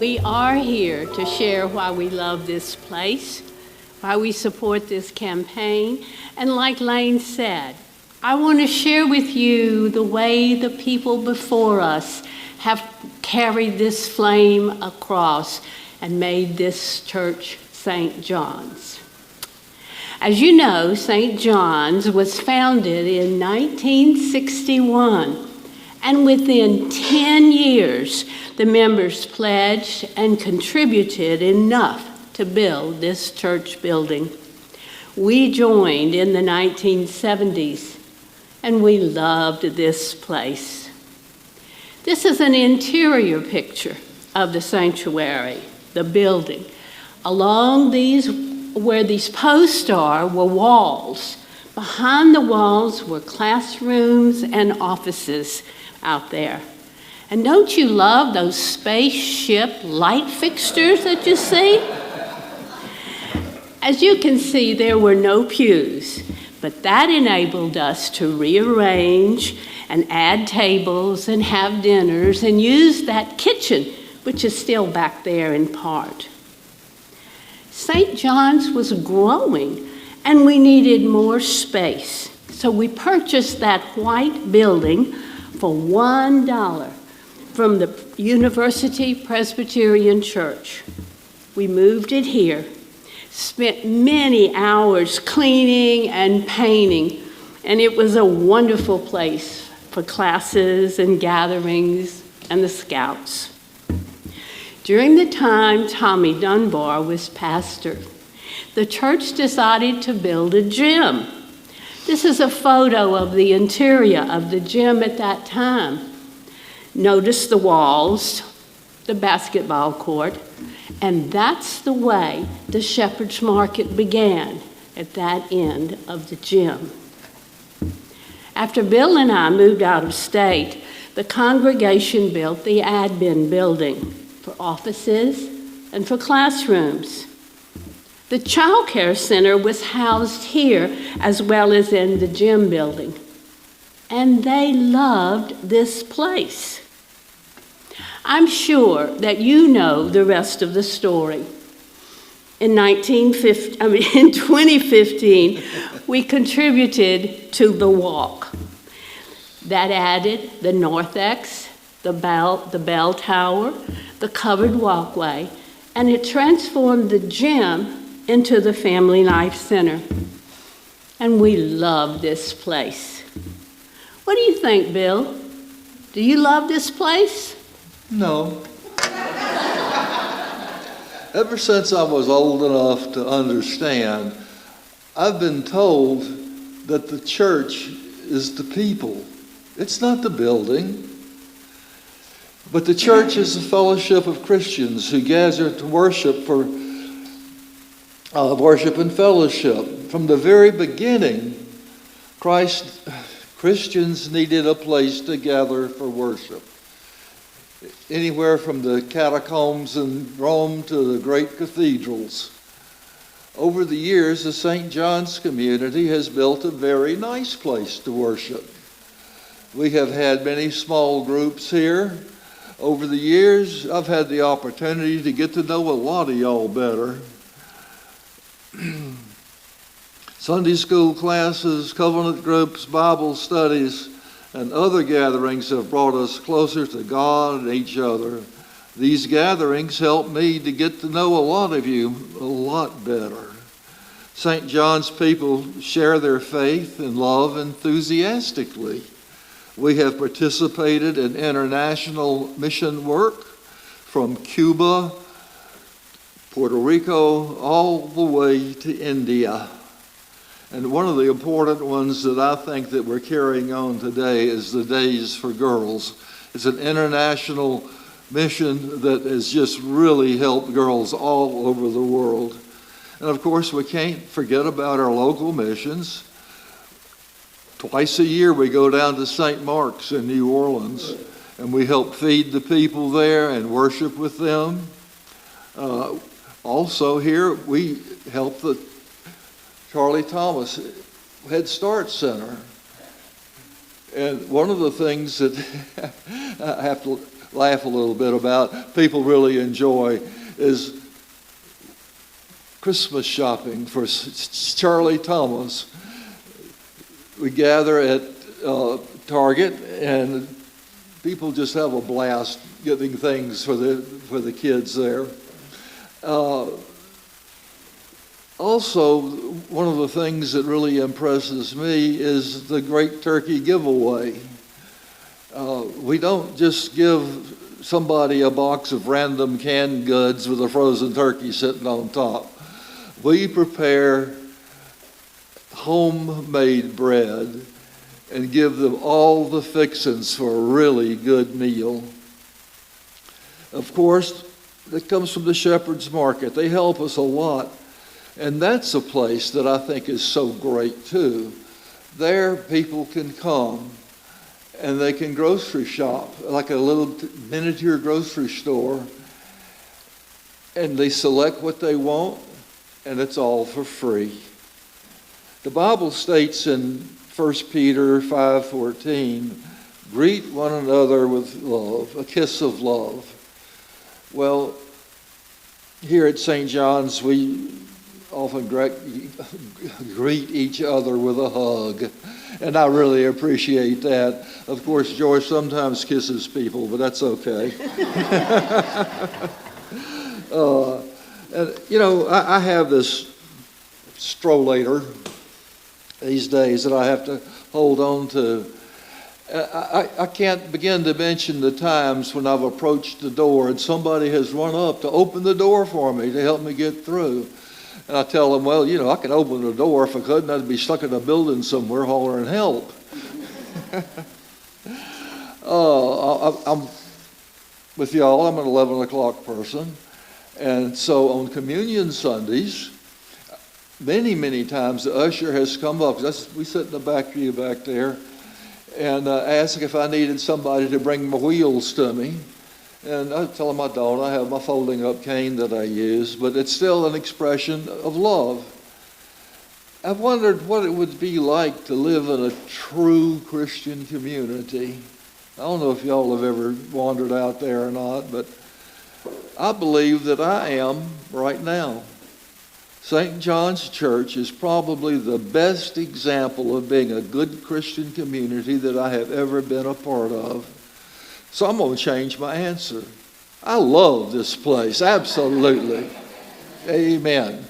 We are here to share why we love this place, why we support this campaign, and like Lane said, I want to share with you the way the people before us have carried this flame across and made this church St. John's. As you know, St. John's was founded in 1961, and within 10 years, the members pledged and contributed enough to build this church building. We joined in the 1970s, and we loved this place. This is an interior picture of the sanctuary, the building. Along where these posts are were walls. Behind the walls were classrooms and offices out there. And don't you love those spaceship light fixtures that you see? As you can see, there were no pews, but that enabled us to rearrange and add tables and have dinners and use that kitchen, which is still back there in part. St. John's was growing, and we needed more space. So we purchased that white building for $1 from the University Presbyterian Church. We moved it here, spent many hours cleaning and painting, and it was a wonderful place for classes and gatherings and the Scouts. During the time Tommy Dunbar was pastor, the church decided to build a gym. This is a photo of the interior of the gym at that time. Notice the walls, the basketball court, and that's the way the Shepherd's Market began, at that end of the gym. After Bill and I moved out of state, the congregation built the admin building for offices and for classrooms. The child care center was housed here as well as in the gym building. And they loved this place. I'm sure that you know the rest of the story. In 2015, we contributed to the walk. That added the narthex, the bell tower, the covered walkway, and it transformed the gym into the Family Life Center. And we love this place. What do you think, Bill? Do you love this place? No. Ever since I was old enough to understand, I've been told that the church is the people. It's not the building. But the church is a fellowship of Christians who gather to worship for worship and fellowship. From the very beginning, Christians needed a place to gather for worship. Anywhere from the catacombs in Rome to the great cathedrals. Over the years, the St. John's community has built a very nice place to worship. We have had many small groups here. Over the years, I've had the opportunity to get to know a lot of y'all better. Sunday school classes, covenant groups, Bible studies, and other gatherings have brought us closer to God and each other. These gatherings help me to get to know a lot of you a lot better. St. John's people share their faith and love enthusiastically. We have participated in international mission work from Cuba, Puerto Rico, all the way to India. And one of the important ones that I think that we're carrying on today is the Days for Girls. It's an international mission that has just really helped girls all over the world. And of course, we can't forget about our local missions. Twice a year we go down to St. Mark's in New Orleans and we help feed the people there and worship with them. Also here we help the Charlie Thomas Head Start Center. And one of the things that I have to laugh a little bit about, people really enjoy, is Christmas shopping for Charlie Thomas. We gather at Target, and people just have a blast getting things for the kids there. Also, one of the things that really impresses me is the Great Turkey Giveaway. We don't just give somebody a box of random canned goods with a frozen turkey sitting on top. We prepare homemade bread and give them all the fixings for a really good meal. Of course, it comes from the Shepherd's Market. They help us a lot. And that's a place that I think is so great too. There people can come and they can grocery shop, like a little miniature grocery store, and they select what they want, and it's all for free. The Bible states in 1 Peter 5:14, greet one another with love, a kiss of love. Well, here at St. John's, we often greet each other with a hug, and I really appreciate that. Of course, Joyce sometimes kisses people, but that's okay. And you know, I have this strollator these days that I have to hold on to. I can't begin to mention the times when I've approached the door and somebody has run up to open the door for me to help me get through. And I tell them, well, you know, I can open the door. If I couldn't, I'd be stuck in a building somewhere hollering help. I'm with y'all. I'm an 11 o'clock person. And so on Communion Sundays, many times the usher has come up. We sit in the back pew back there, and ask if I needed somebody to bring my wheels to me. And I tell them I don't. I have my folding up cane that I use, but it's still an expression of love. I've wondered what it would be like to live in a true Christian community. I don't know if y'all have ever wandered out there or not, but I believe that I am right now. St. John's Church is probably the best example of being a good Christian community that I have ever been a part of. So I'm going to change my answer. I love this place, absolutely. Amen.